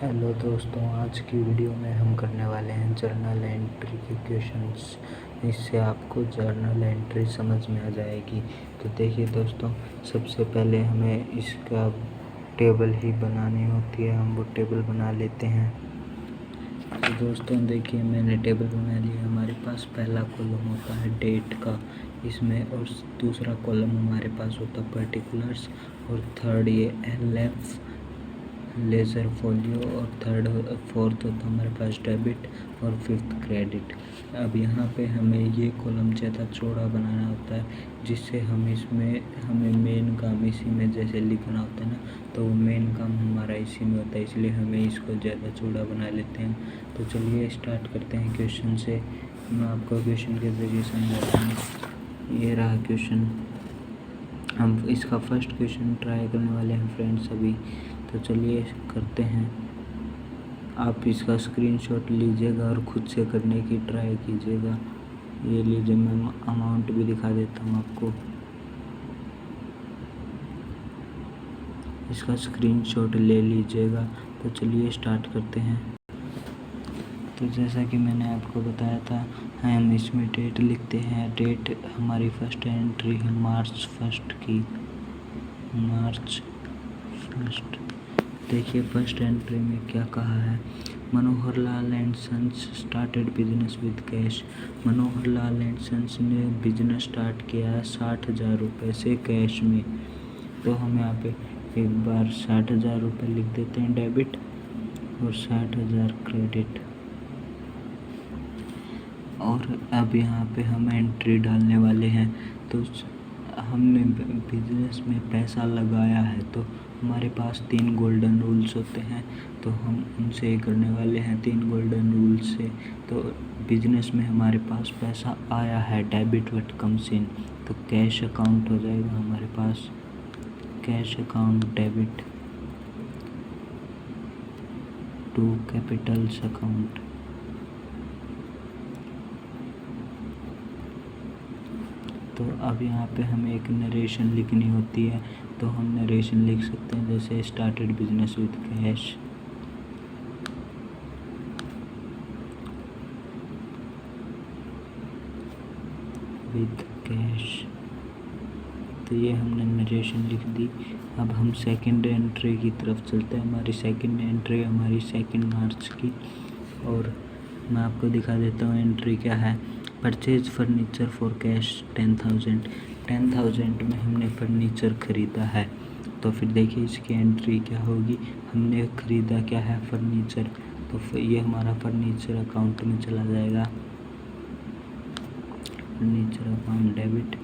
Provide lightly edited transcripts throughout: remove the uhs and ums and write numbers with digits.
Hello दोस्तों, आज की वीडियो में हम करने वाले हैं जर्नल एंट्री के क्वेश्चंस। इससे आपको जर्नल एंट्री समझ में आ जाएगी। तो देखिए दोस्तों, सबसे पहले हमें इसका टेबल ही बनानी होती है। हम वो टेबल बना लेते हैं। तो दोस्तों देखिए, मैंने टेबल बना लिया। हमारे पास पहला कॉलम होता है डेट का इसमें, और दूसरा कॉलम हमारे पास होता है पर्टिकुलर्स, और थर्ड ये LF लेज़र फोलियो, और फोर्थ होता हमारे पास डेबिट, और फिफ्थ क्रेडिट। अब यहाँ पे हमें ये कॉलम ज़्यादा चौड़ा बनाना होता है, जिससे हमें मेन काम इसी में जैसे लिखना होता है ना, तो वो मेन काम हमारा इसी में होता है, इसलिए हमें इसको ज़्यादा चौड़ा बना लेते हैं। तो चलिए स्टार्ट करते हैं क्वेश्चन से। मैं आपको क्वेश्चन के ज़रिए समझाता हूँ। ये रहा क्वेश्चन। हम इसका फर्स्ट क्वेश्चन ट्राई करने वाले हैं फ्रेंड्स अभी। तो चलिए करते हैं। आप इसका स्क्रीनशॉट लीजिएगा और खुद से करने की ट्राई कीजिएगा। ये लीजिए, मैं अमाउंट भी दिखा देता हूँ आपको। इसका स्क्रीनशॉट ले लीजिएगा। तो चलिए स्टार्ट करते हैं। तो जैसा कि मैंने आपको बताया था, हम इसमें डेट लिखते हैं। डेट हमारी फर्स्ट एंट्री है मार्च 1 की, मार्च 1। देखिए फर्स्ट एंट्री में क्या कहा है। Manohar Lal and sons started business with cash. Manohar Lal and sons ने बिजनेस स्टार्ट किया है 60,000 रुपये से कैश में। तो हम यहाँ पे एक बार 60,000 रुपये लिख देते हैं डेबिट, और 60,000 क्रेडिट। और अब यहाँ पे हम एंट्री डालने वाले हैं। तो हमने बिजनेस में पैसा लगाया है, तो हमारे पास 3 गोल्डन रूल्स होते हैं, तो हम उनसे ही करने वाले हैं 3 गोल्डन रूल्स से। तो बिजनेस में हमारे पास पैसा आया है, डेबिट व्हाट कम्स इन, तो कैश अकाउंट हो जाएगा हमारे पास, cash account debit to capitals account. तो अब यहाँ पे हमें एक नरेशन लिखनी होती है, तो हम नरेशन लिख सकते हैं जैसे started business with cash, with cash. तो ये हमने नरेशन लिख दी। अब हम सेकंड एंट्री की तरफ चलते हैं। हमारी सेकंड एंट्री हमारी 2 मार्च की, और मैं आपको दिखा देता हूँ एंट्री क्या है। Purchase furniture for cash 10,000। 10,000 में हमने फर्नीचर ख़रीदा है। तो फिर देखिए इसकी एंट्री क्या होगी। हमने ख़रीदा क्या है, फर्नीचर, तो ये हमारा फर्नीचर अकाउंट में चला जाएगा, फर्नीचर अकाउंट डेबिट।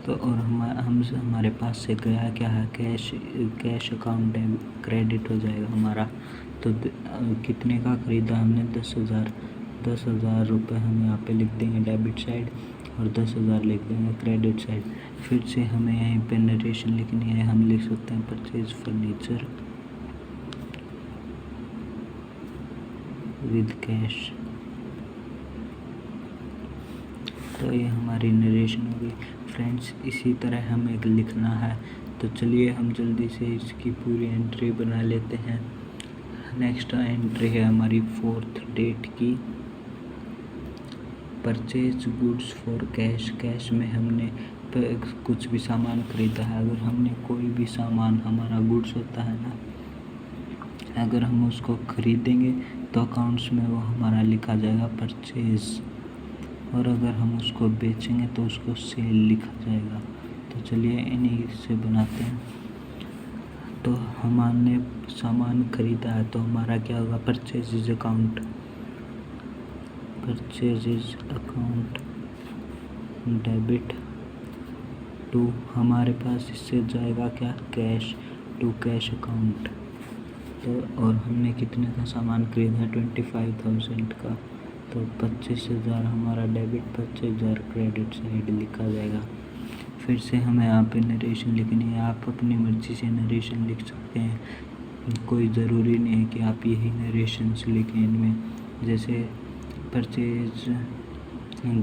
तो और हमारे पास से गया क्या है, कैश अकाउंट क्रेडिट हो जाएगा हमारा। तो कितने का ख़रीदा हमने, 10,000 रुपये हम यहाँ पे लिख देंगे डेबिट साइड, और 10,000 लिख देंगे क्रेडिट साइड। फिर से हमें यहीं पे नरेशन लिखनी है। हम लिख सकते हैं परचेज फर्नीचर विद कैश। तो ये हमारी नरेशन हो गई फ्रेंड्स। इसी तरह हमें लिखना है। तो चलिए हम जल्दी से इसकी पूरी एंट्री बना लेते हैं। नेक्स्ट एंट्री है हमारी 4th डेट की, purchase goods for cash. Cash में हमने कुछ भी सामान खरीदा है। अगर हमने कोई भी सामान, हमारा गुड्स होता है ना, अगर हम उसको खरीदेंगे तो अकाउंट्स में वो हमारा लिखा जाएगा परचेज, और अगर हम उसको बेचेंगे तो उसको सेल लिखा जाएगा। तो चलिए इन्हीं से बनाते हैं। तो हमने सामान खरीदा है, तो हमारा क्या होगा, purchase account, purchase account debit to, हमारे पास इससे जाएगा क्या, कैश, टू कैश अकाउंट। तो और हमने कितने का सामान खरीदा है, 25,000 का, तो 25,000 हमारा डेबिट, 25,000 क्रेडिट साइड लिखा जाएगा। फिर से हमें यहाँ पे नरेशन लिखनी है। आप अपनी मर्ज़ी से नरेशन लिख सकते हैं, कोई ज़रूरी नहीं है कि आप यही नरेशंस लिखें इनमें। जैसे परचेज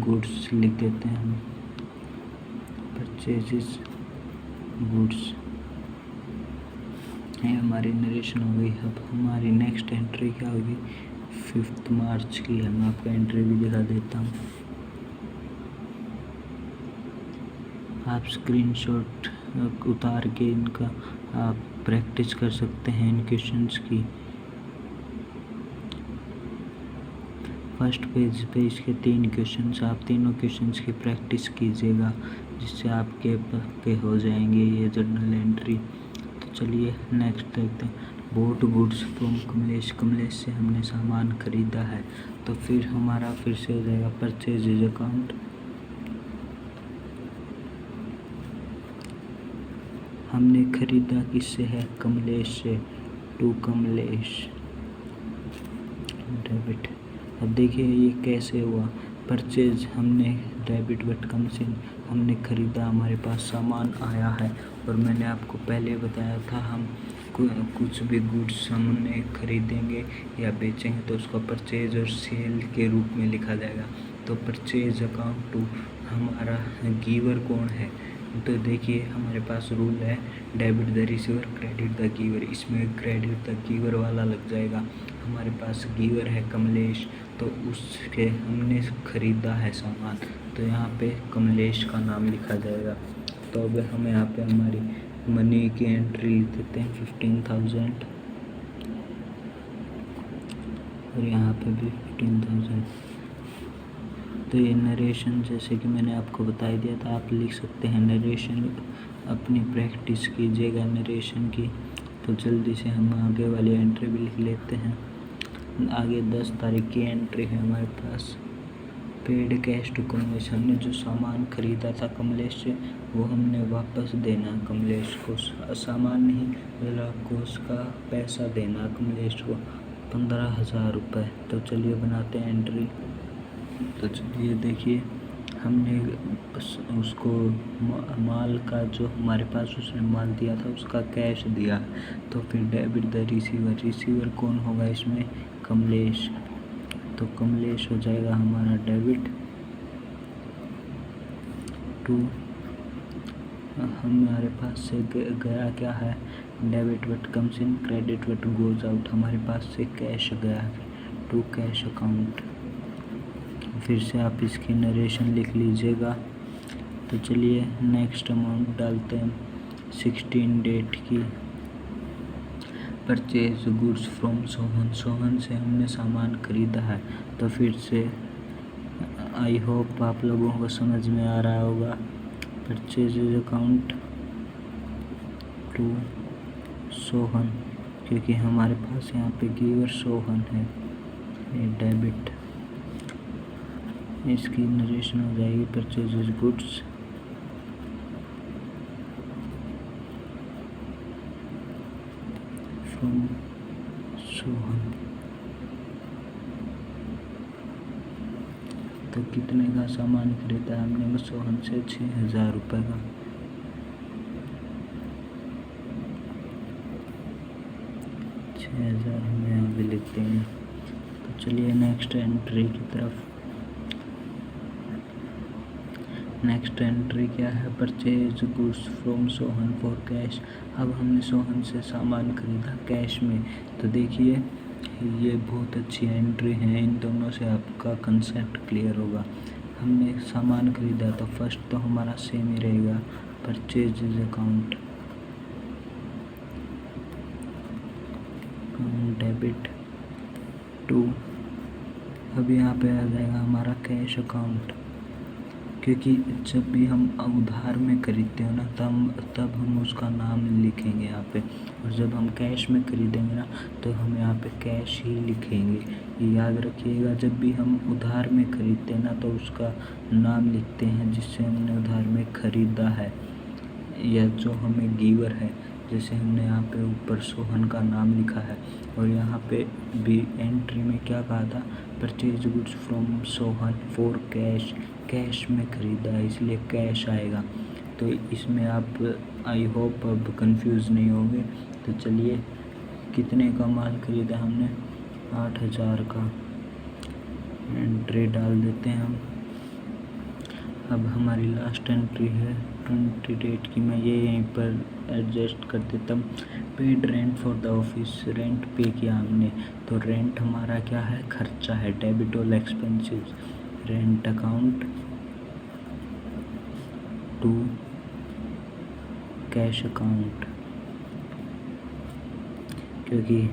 गुड्स लिख देते हैं हम, परचेज गुड्स, ये हमारी नरेशन हो गई। अब हमारी नेक्स्ट एंट्री क्या होगी, 5 मार्च की है। मैं आपको एंट्री भी दिखा देता हूँ। आप स्क्रीनशॉट उतार के इनका आप प्रैक्टिस कर सकते हैं इन क्वेश्चंस की। फर्स्ट पेज पे इसके 3 क्वेश्चंस, आप तीनों क्वेश्चंस की प्रैक्टिस कीजिएगा, जिससे आपके पे हो जाएंगे ये जर्नल एंट्री। तो चलिए नेक्स्ट देखते हैं। Boat goods from Kamlesh. Kamlesh से हमने सामान खरीदा है, तो फिर हमारा फिर से हो जाएगा परचेज अकाउंट। हमने खरीदा किससे है, कमलेश से, टू कमलेश, डेबिट। अब देखिए ये कैसे हुआ, परचेज हमने डेबिट बट कम से हमने खरीदा, हमारे पास सामान आया है। और मैंने आपको पहले बताया था हम कुछ भी गुड्स हमने खरीदेंगे या बेचेंगे तो उसका परचेज और सेल के रूप में लिखा जाएगा। तो परचेज अकाउंट टू हमारा गिवर कौन है, तो देखिए हमारे पास रूल है debit the receiver credit the giver. इसमें क्रेडिट द गिवर वाला लग जाएगा। हमारे पास गिवर है कमलेश, तो उसके हमने खरीदा है सामान, तो यहाँ पे कमलेश का नाम लिखा जाएगा। तो अब हम यहाँ पे हमारी मनी की एंट्री लिख देते हैं 15,000 और यहाँ पे भी 15,000। तो ये नरेशन जैसे कि मैंने आपको बता दिया था, आप लिख सकते हैं नरेशन, अपनी प्रैक्टिस कीजिएगा नरेशन की। तो जल्दी से हम आगे वाली एंट्री भी लिख लेते हैं। आगे 10 तारीख की एंट्री है हमारे पास। पेड कैश टू कमलेश, हमने जो सामान खरीदा था कमलेश से वो हमने वापस देना कमलेश को, सामान नहीं मतलब आपको उसका पैसा देना कमलेश को, 15,000 रुपये। तो चलिए बनाते हैं एंट्री। तो चलिए देखिए हमने उसको माल का जो हमारे पास उसने माल दिया था उसका कैश दिया। तो फिर डेबिट द रिसीवर, रिसीवर कौन होगा इसमें, कमलेश। तो कमलेश हो जाएगा हमारा डेबिट टू, हमारे पास से गया क्या है, debit but comes in, credit but goes out. हमारे पास से कैश गया है टू कैश अकाउंट। फिर से आप इसकी नरेशन लिख लीजिएगा। तो चलिए नेक्स्ट अमाउंट डालते हैं 16 डेट की। Purchase goods from Sohan, Sohan से हमने सामान खरीदा है। तो फिर से आई होप आप लोगों को समझ में आ रहा होगा। परचेज अकाउंट टू सोहन, क्योंकि हमारे पास यहाँ पे गिवर सोहन है, ये डेबिट, इसकी नरेशन हो जाएगी परचेज गुड्स फ्रॉम सोहन। तो कितने का सामान खरीदा हमने सोहन से, 6,000 रुपये का। हम यहाँ भी लिखते हैं। तो चलिए नेक्स्ट एंट्री की तरफ। नेक्स्ट एंट्री क्या है, purchase goods from Sohan for cash. अब हमने सोहन से सामान खरीदा कैश में। तो देखिए ये बहुत अच्छी एंट्री है, इन दोनों से आपका कंसेप्ट क्लियर होगा। हमने सामान खरीदा तो फर्स्ट तो हमारा सेम ही रहेगा, परचेज अकाउंट डेबिट टू, अब यहाँ पे आ जाएगा हमारा कैश अकाउंट, क्योंकि जब भी हम उधार में खरीदते हो ना तब हम उसका नाम लिखेंगे यहाँ पे, और जब हम कैश में खरीदेंगे ना तो हम यहाँ पे कैश ही लिखेंगे। ये याद रखिएगा, जब भी हम उधार में खरीदते हैं ना तो उसका नाम लिखते हैं जिससे हमने उधार में खरीदा है, या जो हमें गिवर है। जैसे हमने यहाँ पे ऊपर सोहन का नाम लिखा है, और यहाँ पे भी एंट्री में क्या कहा था, purchase goods from Sohan for cash, cash में खरीदा है इसलिए कैश आएगा। तो इसमें आप आई होप अब कंफ्यूज नहीं होंगे। तो चलिए कितने का माल खरीदा हमने, 8,000 का, एंट्री डाल देते हैं हम अब हमारी लास्ट एंट्री है 20 डेट की, मैं ये यहीं पर एडजस्ट कर देता हूँ। Paid rent for the office, rent पे किया हमने, तो रेंट हमारा क्या है, खर्चा है, debit all expenses, rent account to cash account, क्योंकि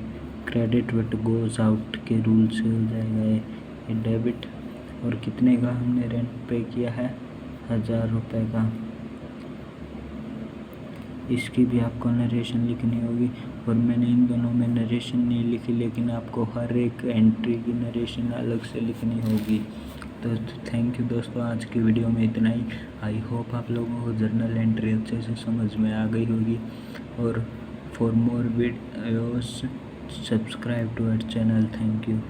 क्रेडिट वट गोज आउट के रूल से हो जाएगा ये डेबिट। और कितने का हमने रेंट पे किया है, 1000 रुपये का। इसकी भी आपको नरेशन लिखनी होगी, और मैंने इन दोनों में नरेशन नहीं लिखी, लेकिन आपको हर एक एंट्री की नरेशन अलग से लिखनी होगी। तो थैंक यू दोस्तों, आज की वीडियो में इतना ही। आई होप आप लोगों को जर्नल एंट्री अच्छे से समझ में आ गई होगी। और for more videos subscribe to our channel. Thank you.